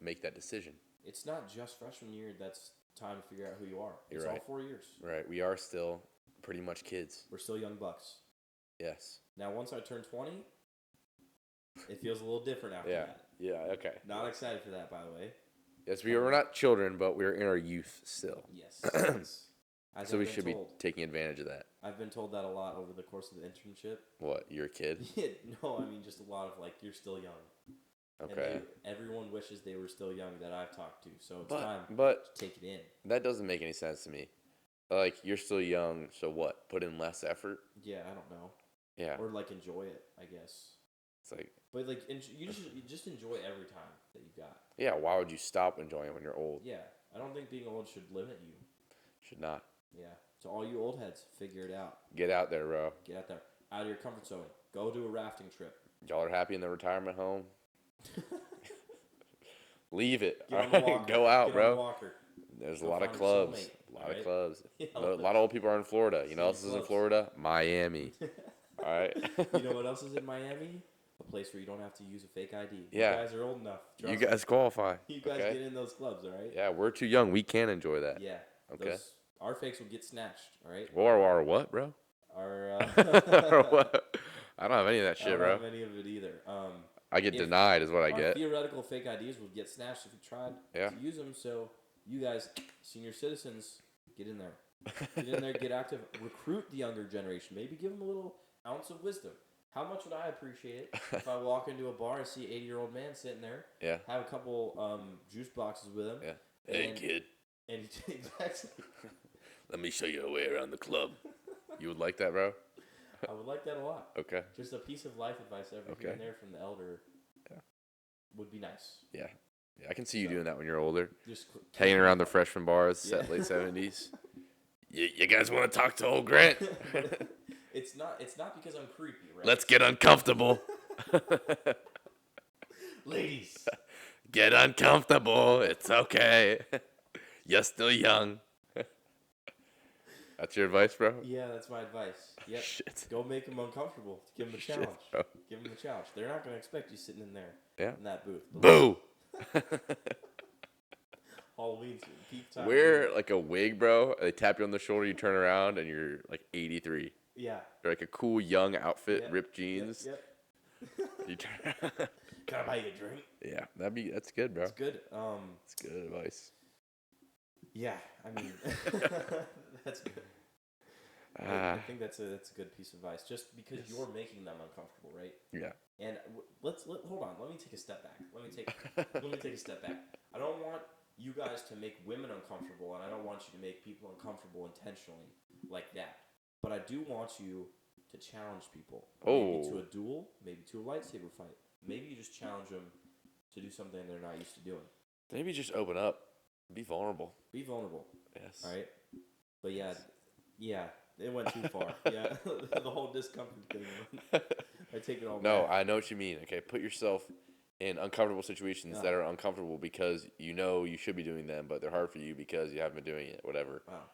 make that decision. It's not just freshman year that's time to figure out who you are. It's right. all 4 years. Right. We are still pretty much kids. We're still young bucks. Yes. Now, once I turn 20, it feels a little different after that. Yeah, okay. Not excited for that, by the way. Yes, we're not children, but we're in our youth still. Yes. So we should be taking advantage of that. I've been told that a lot over the course of the internship. What, you're a kid? No, I mean just a lot of you're still young. Okay. And everyone wishes they were still young that I've talked to, so it's time to take it in. That doesn't make any sense to me. You're still young, so what? Put in less effort? Yeah, I don't know. Yeah. Or enjoy it, I guess. It's like... But you just enjoy every time that you got. Yeah, why would you stop enjoying it when you're old? Yeah, I don't think being old should limit you. Should not. Yeah. So all you old heads, figure it out. Get out there, bro. Get out there. Out of your comfort zone. Go do a rafting trip. Y'all are happy in the retirement home? Leave it. Get on the walker. Go out, Get bro. On the walker. There's a lot of clubs. A lot of clubs. A lot of old people are in Florida. You know what else is in Florida? Miami. All right. You know what else is in Miami? A place where you don't have to use a fake ID. Yeah. You guys are old enough. You guys qualify. You guys get in those clubs, all right? Yeah, we're too young. We can enjoy that. Yeah. Okay. Our fakes will get snatched, all right? Or what, bro? Or what? I don't have any of that shit, bro. I don't have any of it either. I get denied is what I get. Theoretical fake IDs would get snatched if you tried to use them. So you guys, senior citizens, get in there. Get in there, get active. Recruit the younger generation. Maybe give them a little ounce of wisdom. How much would I appreciate it if I walk into a bar and see an 80-year-old man sitting there? Yeah. Have a couple juice boxes with him. Yeah. Hey, kid. And exactly. Let me show you a way around the club. You would like that, bro? I would like that a lot. Okay. Just a piece of life advice here and there from the elder would be nice. Yeah. Yeah, I can see you doing that when you're older. Just hanging around the freshman bars, late 70s. You guys want to talk to old Grant? It's not because I'm creepy, right? Let's get uncomfortable. Ladies. Get uncomfortable. It's okay. You're still young. That's your advice, bro? Yeah, that's my advice. Yep. Shit. Go make them uncomfortable. Give them a challenge. Give them a challenge. They're not going to expect you sitting in there in that booth. Boo! Halloween's peak time. Wear a wig, bro. They tap you on the shoulder, you turn around, and you're 83. Yeah. Or a cool young outfit, ripped jeans. Yep. You turn. Can I buy you a drink? Yeah, that's good, bro. That's good. That's good advice. Yeah, I mean, that's good. I think that's a good piece of advice. Just because you're making them uncomfortable, right? Yeah. And hold on. Let me take a step back. Let me take a step back. I don't want you guys to make women uncomfortable, and I don't want you to make people uncomfortable intentionally like that. But I do want you to challenge people. Maybe to a duel, maybe to a lightsaber fight. Maybe you just challenge them to do something they're not used to doing. Maybe just open up. Be vulnerable. Be vulnerable. Yes. All right. But Yes. yeah, it went too far. Yeah, the whole discomfort thing. I take it all No, back. I know what you mean. Okay, put yourself in uncomfortable situations that are uncomfortable because you know you should be doing them, but they're hard for you because you haven't been doing it. Whatever. Wow.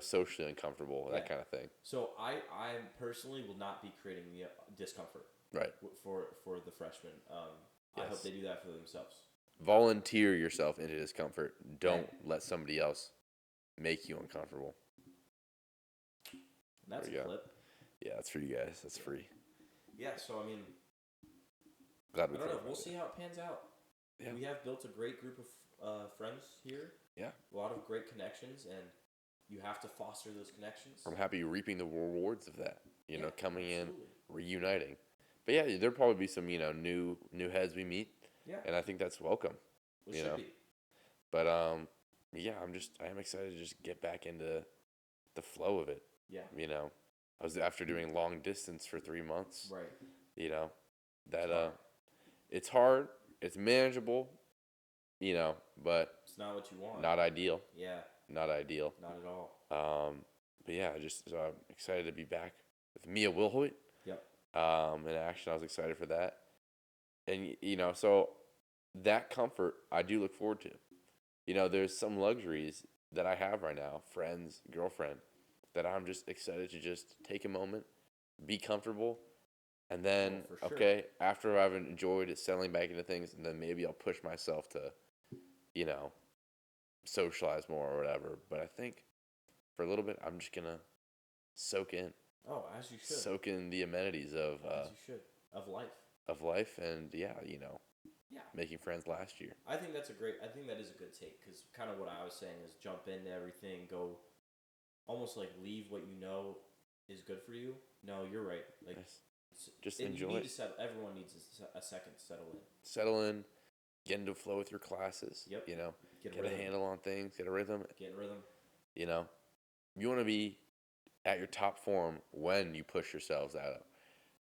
Socially uncomfortable, that kind of thing. So I personally will not be creating the discomfort. Right. For the freshmen. I hope they do that for themselves. Volunteer yourself into discomfort. Don't let somebody else make you uncomfortable. And that's a clip. Yeah, that's for you guys. That's free. Yeah, so I mean, Glad we I don't know. We'll see how it pans out. Yeah. We have built a great group of friends here. Yeah. A lot of great connections, and you have to foster those connections. I'm happy you're reaping the rewards of that. Coming in, reuniting. But yeah, there'll probably be some new heads we meet. Yeah. And I think that's welcome. It should be. But yeah, I am excited to just get back into the flow of it. Yeah. I was after doing long distance for 3 months. Right. It's hard. It's manageable. But it's not what you want. Not ideal. Yeah. Not ideal. Not at all. But yeah, so I'm excited to be back with Mia Wilhoit. Yep. In action, I was excited for that. And so that comfort I do look forward to. There's some luxuries that I have right now, friends, girlfriend, that I'm just excited to just take a moment, be comfortable, and then okay, after I've enjoyed it, settling back into things, and then maybe I'll push myself to, socialize more or whatever. But I think for a little bit, I'm just gonna soak in. Oh, as you should. Soak in the amenities of as you should of life. Of life, and making friends last year. I think that is a good take, because kind of what I was saying is jump into everything, go almost like leave what you know is good for you. No, you're right. Like just enjoy it. Everyone needs a second to settle in. Settle in, get into flow with your classes. Yep. Get a handle on things, get a rhythm. Get in rhythm. You want to be at your top form when you push yourselves out.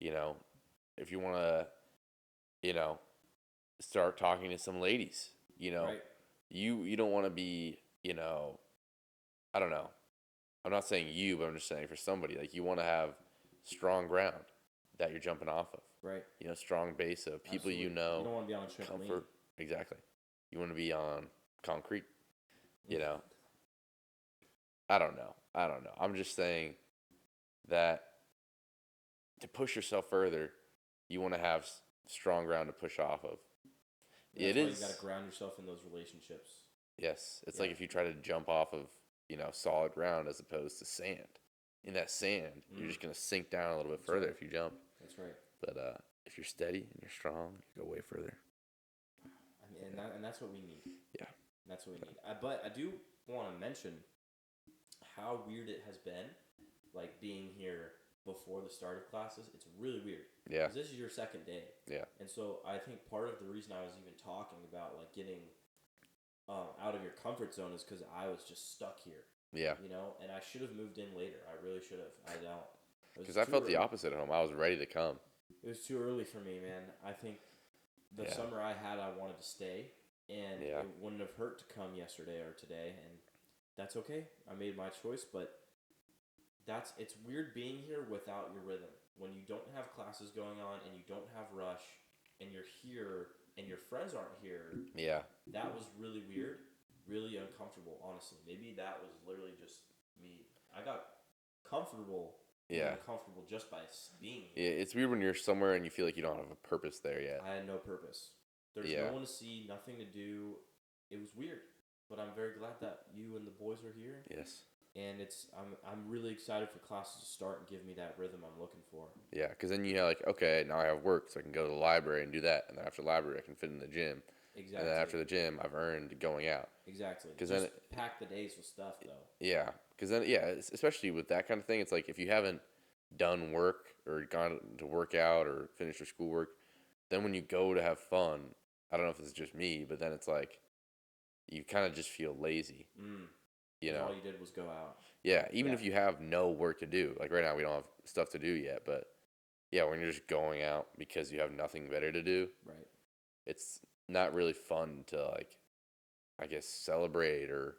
If you want to, start talking to some ladies, right. you don't want to be, I don't know. I'm not saying you, but I'm just saying for somebody, like, you want to have strong ground that you're jumping off of. Right. Strong base of people. Absolutely. You don't want to be on a trampoline. Comfort. Exactly. You want to be on concrete. I don't know. I'm just saying that to push yourself further, you want to have strong ground to push off of. That's why you got to ground yourself in those relationships. Yes. It's like if you try to jump off of, solid ground as opposed to sand. In that sand, you're just going to sink down a little bit further if you jump. That's right. But if you're steady and you're strong, you go way further. And that's what we need. Yeah. That's what we need. But I do want to mention how weird it has been, like, being here before the start of classes. It's really weird. Yeah. Because this is your second day. Yeah. And so I think part of the reason I was even talking about, like, getting out of your comfort zone is because I was just stuck here. Yeah. And I should have moved in later. I really should have. I don't. Because I felt the opposite at home. I was ready to come. It was too early for me, man. I think the summer I had, I wanted to stay. And it wouldn't have hurt to come yesterday or today. And that's okay. I made my choice. But it's weird being here without your rhythm. When you don't have classes going on and you don't have rush and you're here and your friends aren't here. Yeah. That was really weird. Really uncomfortable, honestly. Maybe that was literally just me. I got comfortable. Yeah. Uncomfortable just by being here. Yeah, it's weird when you're somewhere and you feel like you don't have a purpose there yet. I had no purpose. There's no one to see, nothing to do. It was weird. But I'm very glad that you and the boys are here. Yes. And I'm really excited for classes to start and give me that rhythm I'm looking for. Yeah, because then you have like, okay, now I have work, so I can go to the library and do that. And then after the library, I can fit in the gym. Exactly. And then after the gym, I've earned going out. Exactly. Because then pack the days with stuff, though. Yeah, because then especially with that kind of thing, it's like if you haven't done work or gone to work out or finished your schoolwork, then when you go to have fun, I don't know if it's just me, but then it's like you kind of just feel lazy. All you did was go out. Yeah, even if you have no work to do. Like right now, we don't have stuff to do yet, but yeah, when you're just going out because you have nothing better to do, right? It's not really fun to, like, I guess, celebrate or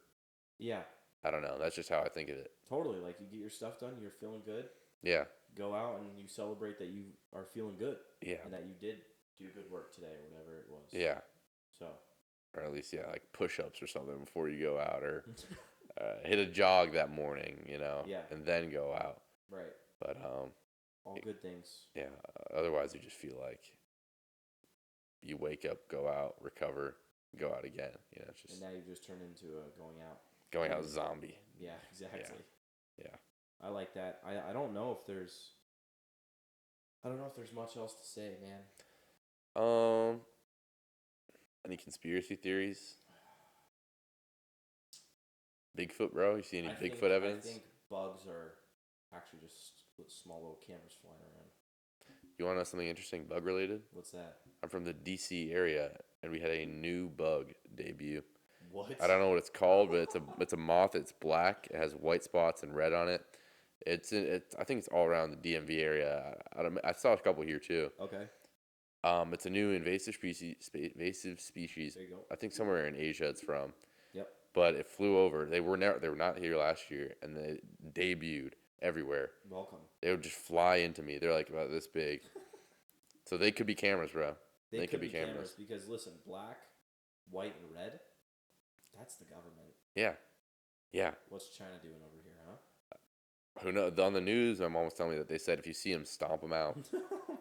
Yeah. I don't know. That's just how I think of it. Totally. Like, you get your stuff done, you're feeling good. Yeah. Go out and you celebrate that you are feeling good. Yeah. And that you did do good work today or whatever it was. Yeah. So. Or at least, like push-ups or something before you go out, or hit a jog that morning, Yeah. and then go out. Right. But all good things. Yeah. Otherwise, you just feel like you wake up, go out, recover, go out again. It's just. And now you just turn into a going out zombie. Yeah, exactly. Yeah. I like that. I don't know if there's. I don't know if there's much else to say, man. Any conspiracy theories? Bigfoot, bro? You see any Bigfoot evidence? I think bugs are actually just small little cameras flying around. You want to know something interesting, bug related? What's that? I'm from the DC area, and we had a new bug debut. What? I don't know what it's called, but it's a moth. It's black. It has white spots and red on it. I think it's all around the DMV area. I saw a couple here too. Okay. It's a new invasive species. There you go. I think somewhere in Asia it's from. Yep. But it flew over. They were not here last year, and they debuted everywhere. Welcome. They would just fly into me. They're like about this big. So they could be cameras, bro. They could be cameras because listen, black, white, and red. That's the government. Yeah. Yeah. What's China doing over here, huh? Who knows? On the news, my mom was telling me that they said if you see them, stomp them out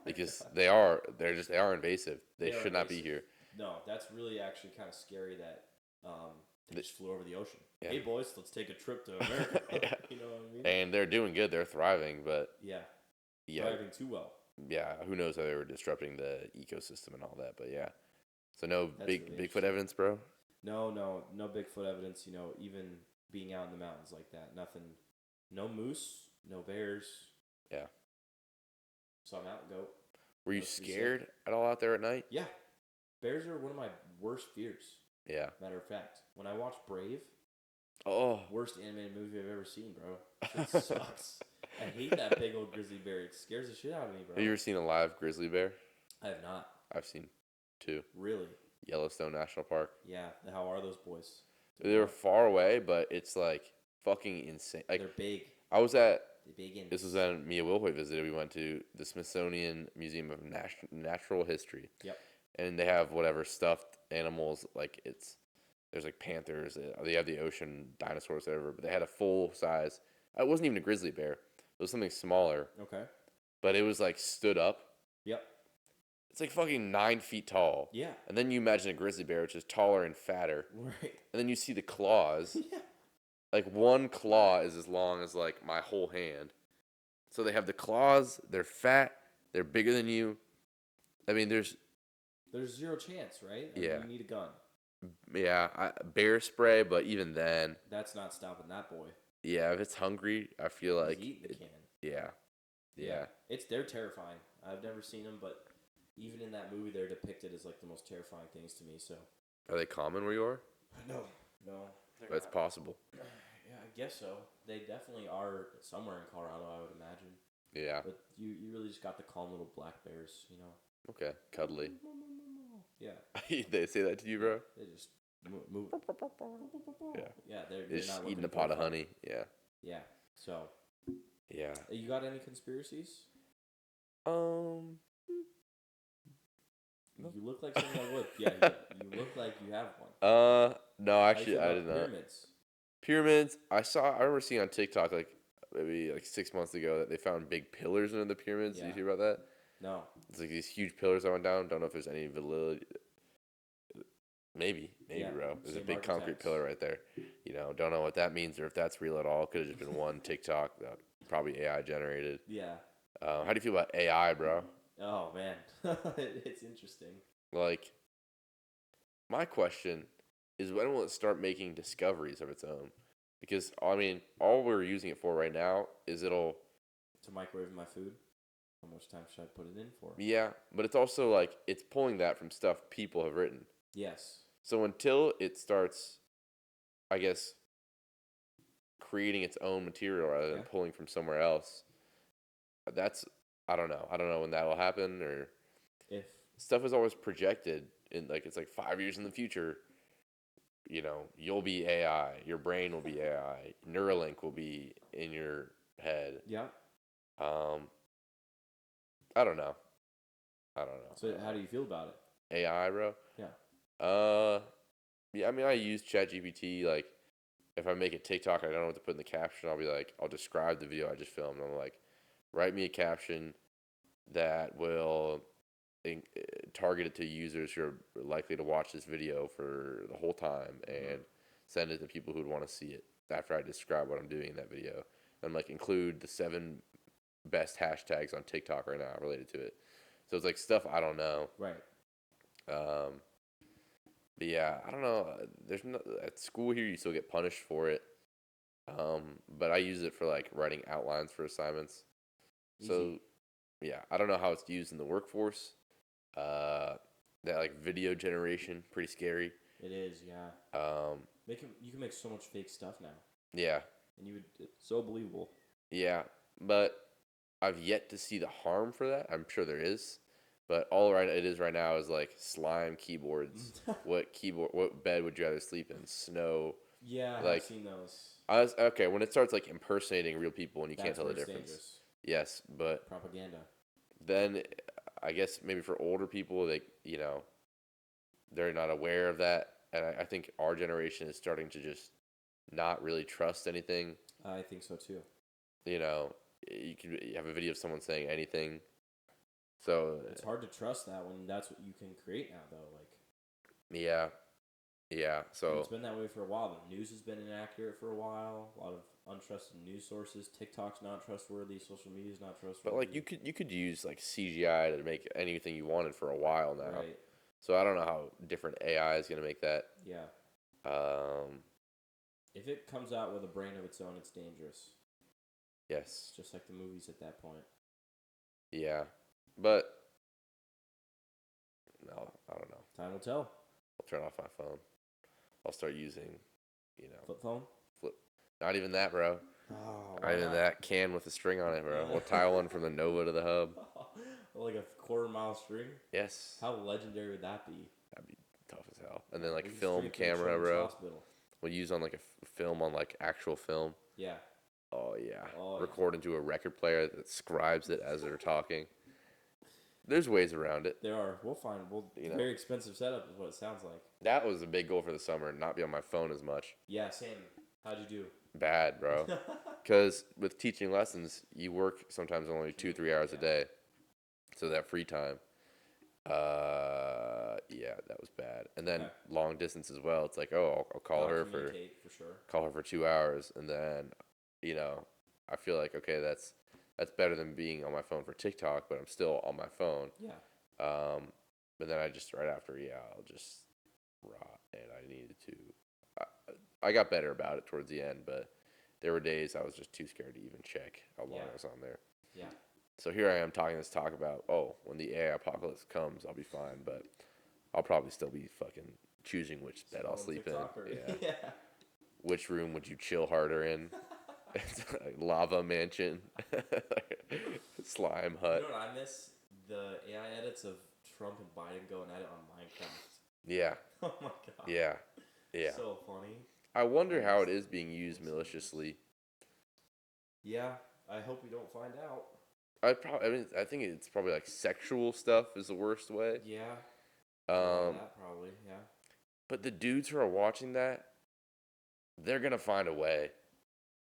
because God. they are invasive. They should not be invasive. here. No, that's really actually kind of scary that they just flew over the ocean. Yeah. Hey boys, let's take a trip to America. Yeah. You know what I mean? And they're doing good. They're thriving, but yeah, yeah, thriving too well. Yeah, who knows how they were disrupting the ecosystem and all that, but yeah. So no That's really Bigfoot evidence, bro? No Bigfoot evidence. Even being out in the mountains like that, nothing. No moose, no bears. Yeah. Saw a mountain goat. Were you scared at all out there at night? Yeah. Bears are one of my worst fears. Yeah. Matter of fact, when I watched Brave, worst animated movie I've ever seen, bro. It sucks. I hate that big old grizzly bear. It scares the shit out of me, bro. Have you ever seen a live grizzly bear? I have not. I've seen 2. Really? Yellowstone National Park. Yeah. How are those boys? They're far away, but it's like fucking insane. Like, they're big. They're big in. This was when me and Wilhoit visited. We went to the Smithsonian Museum of Natural History. Yep. And they have whatever stuffed animals, like there's like panthers. They have the ocean dinosaurs, whatever. But they had a full size. It wasn't even a grizzly bear. It was something smaller. Okay. But it was like stood up. Yep. It's like fucking 9 feet tall. Yeah. And then you imagine a grizzly bear, which is taller and fatter. Right. And then you see the claws. Yeah. Like one claw is as long as like my whole hand. So they have the claws. They're fat. They're bigger than you. I mean, there's zero chance, right? Yeah. You need a gun. Yeah, bear spray, but even then, that's not stopping that boy. Yeah, if it's hungry, I feel like he's eating the can. Yeah. They're terrifying. I've never seen them, but even in that movie, they're depicted as like the most terrifying things to me. So, are they common where you are? No. But it's possible. Yeah, I guess so. They definitely are somewhere in Colorado, I would imagine. Yeah. But you really just got the calm little black bears, Okay, cuddly. Yeah. They say that to you, bro? They just move. Yeah. Yeah, they're just not eating a pot of honey. Yeah. Yeah. So. Yeah. You got any conspiracies? No. You look like someone would. Yeah, you look like you have one. No, actually, I did not. Pyramids. I remember seeing on TikTok like maybe like 6 months ago that they found big pillars under the pyramids. Yeah. Did you hear about that? No. It's like these huge pillars that went down. Don't know if there's any validity. Maybe, bro. There's a big concrete pillar right there. Don't know what that means or if that's real at all. Could have just been one TikTok that probably AI generated. Yeah. How do you feel about AI, bro? Oh man, it's interesting. Like, my question is, when will it start making discoveries of its own? Because I mean, all we're using it for right now is to microwave my food. How much time should I put it in for? Yeah, but it's also like it's pulling that from stuff people have written. Yes. So until it starts, I guess, creating its own material rather than pulling from somewhere else, I don't know. I don't know when that will happen, or if stuff is always projected in it's like 5 years in the future. you'll be AI. Your brain will be AI. Neuralink will be in your head. Yeah. Um, I don't know. So how do you feel about it? AI, bro. Yeah. Yeah. I mean, I use ChatGPT. Like, if I make a TikTok, I don't know what to put in the caption. I'll be like, I'll describe the video I just filmed. I'm like, write me a caption that will target it to users who are likely to watch this video for the whole time and send it to people who would want to see it after I describe what I'm doing in that video. And like include the 7 best hashtags on TikTok right now related to it. So it's like stuff I don't know. Right. Um, but yeah, I don't know. There's no at school here you still get punished for it. But I use it for like writing outlines for assignments. Easy. So yeah, I don't know how it's used in the workforce. That like video generation, pretty scary. It is, yeah. You can make so much fake stuff now, Yeah, and it's so believable. yeah, but I've yet to see the harm for that. I'm sure there is, but all right it is right now is like slime keyboards. What bed would you rather sleep in? Snow. Yeah, Like I've seen those. okay when it starts like impersonating real people and you can't That's tell where the it's difference. dangerous. Yes, but Propaganda. then I guess maybe for older people they're not aware of that, and I think our generation is starting to just not really trust anything. I think so too. You can have a video of someone saying anything, so It's hard to trust that when that's what you can create now, though. Like, yeah. So it's been that way for a while. The news has been inaccurate for a while. A lot of untrusted news sources. TikTok's not trustworthy. Social media's not trustworthy. but like you could use like CGI to make anything you wanted for a while now. Right. So I don't know how different AI is gonna make that. Yeah. Um. If it comes out with a brain of its own, it's dangerous. Yes. Just like the movies at that point. Yeah, but no, I don't know. Time will tell. I'll turn off my phone. I'll start using, Flip phone? flip. Not even that, bro. Oh, Not even that can with a string on it, bro. We'll tie one from the Nova to the hub. Like a quarter-mile string? Yes. How legendary would that be? That'd be tough as hell. And then like We can film straight to the camera, children's bro. hospital. We'll use on like a film on like actual film. Yeah. Oh yeah. Oh, Record into a record player that scribes it as they're talking. There's ways around it. There are. We'll find. Very expensive setup is what it sounds like. That was a big goal for the summer, not be on my phone as much. Yeah, same. How'd you do? Bad, bro. Because with teaching lessons, you work sometimes only 2-3 hours a day. So that free time, yeah, that was bad. And then long distance as well. It's like, oh, I'll call her for sure. Call her for 2 hours, and then, I feel like okay, that's better than being on my phone for TikTok, but I'm still on my phone. Yeah. But then I just right after, I'll just rot, and I needed to. I got better about it towards the end, but there were days I was just too scared to even check how long I was on there. Yeah. So here I am talking this talk about, when the AI apocalypse comes, I'll be fine, but I'll probably still be fucking choosing which bed I'll sleep in. Yeah. Which room would you chill harder in? Like lava mansion, slime hut. You know what I miss? The AI edits of Trump and Biden going at it on Minecraft. Yeah. Oh my god. Yeah. So funny. I wonder how it is being used maliciously. Yeah, I hope we don't find out. I think it's probably like sexual stuff is the worst way. Yeah. That probably, yeah. But the dudes who are watching that, they're gonna find a way.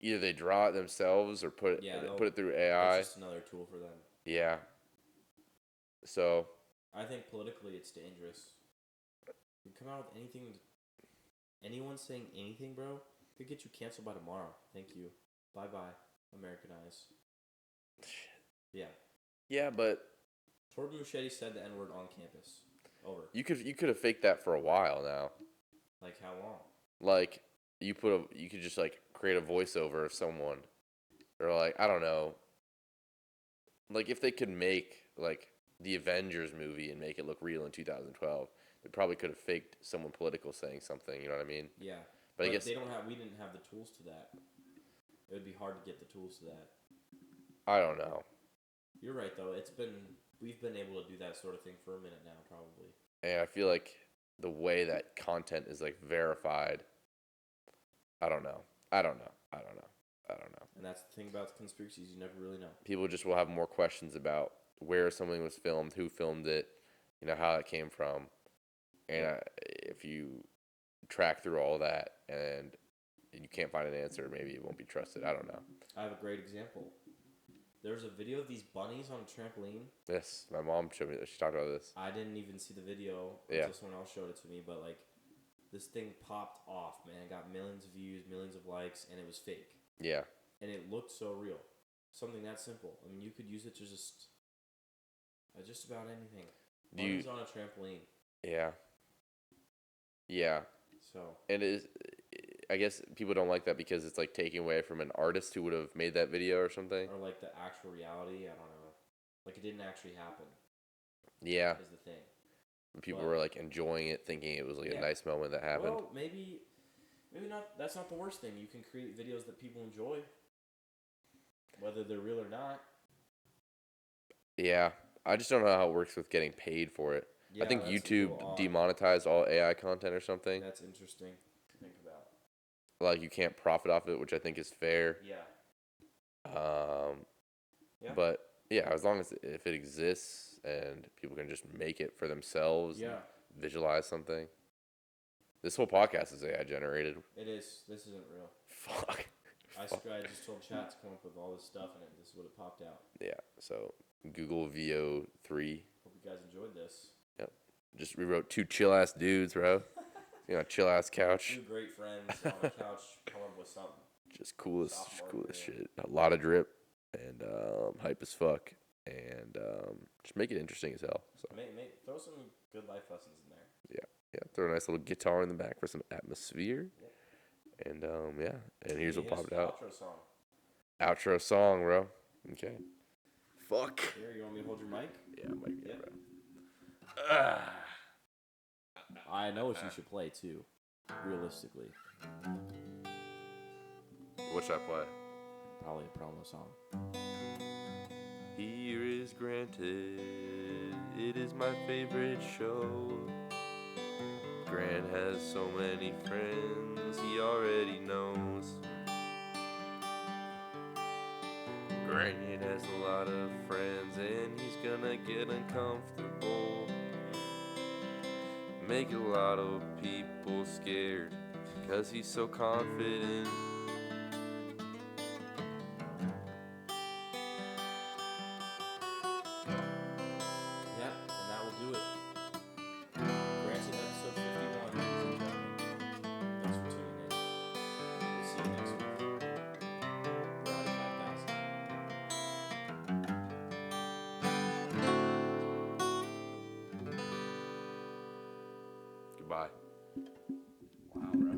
Either they draw it themselves or put it through AI. It's just another tool for them. Yeah. So. I think politically it's dangerous. You come out with anything. Anyone saying anything, bro, could get you canceled by tomorrow. Thank you. Bye bye. Americanize. Yeah. Yeah, but Torben Machete said the N-word on campus. Over. You could have faked that for a while now. Like how long? Like you could just like create a voiceover of someone, or like I don't know. Like if they could make like the Avengers movie and make it look real in 2012, they probably could have faked someone political saying something. You know what I mean? Yeah. But I guess we didn't have the tools to that. It would be hard to get the tools to that. I don't know. You're right though. We've been able to do that sort of thing for a minute now, probably. And I feel like the way that content is like verified. I don't know. And that's the thing about conspiracies, you never really know. People just will have more questions about where something was filmed, who filmed it, how it came from. And if you track through all that and you can't find an answer, maybe it won't be trusted. I don't know. I have a great example. There's a video of these bunnies on a trampoline. Yes, my mom showed me. She talked about this. I didn't even see the video until someone else showed it to me, but like this thing popped off, man. Got millions of views, millions of likes, and it was fake. Yeah. And it looked so real. Something that simple. I mean, you could use it to just about anything. Bunnies on a trampoline. Yeah. Yeah. So. And I guess people don't like that because it's like taking away from an artist who would have made that video or something. Or like the actual reality. I don't know. Like it didn't actually happen. Yeah. Is the thing. People were like enjoying it, thinking it was like a nice moment that happened. Well, maybe not. That's not the worst thing. You can create videos that people enjoy, whether they're real or not. Yeah, I just don't know how it works with getting paid for it. Yeah, I think YouTube demonetized all AI content or something. That's interesting to think about. Like you can't profit off it, which I think is fair. Yeah. But yeah, as long as if it exists and people can just make it for themselves, visualize something. This whole podcast is AI generated. It is. This isn't real. Fuck. I just told chat to come up with all this stuff, and this is what it popped out. Yeah. So Google VO3. Hope you guys enjoyed this. Yep. Just rewrote 2 chill ass dudes, bro. Chill ass couch. 2 great friends on a couch come up with something. Just cool as shit. A lot of drip and hype as fuck, and just make it interesting as hell. So throw some good life lessons in there. Yeah. Throw a nice little guitar in the back for some atmosphere. Yeah. And and here's what popped out. Outro song, bro. Okay. Fuck. Here, you want me to hold your mic? Yeah, mic. Yeah, bro. I know what you should play too, realistically. What should I play? Probably a promo song. Here is granted, it is my favorite show. Grant has so many friends, he already knows. Grant has a lot of friends and he's gonna get uncomfortable. Make a lot of people scared, cause he's so confident. Bye. Wow, bro.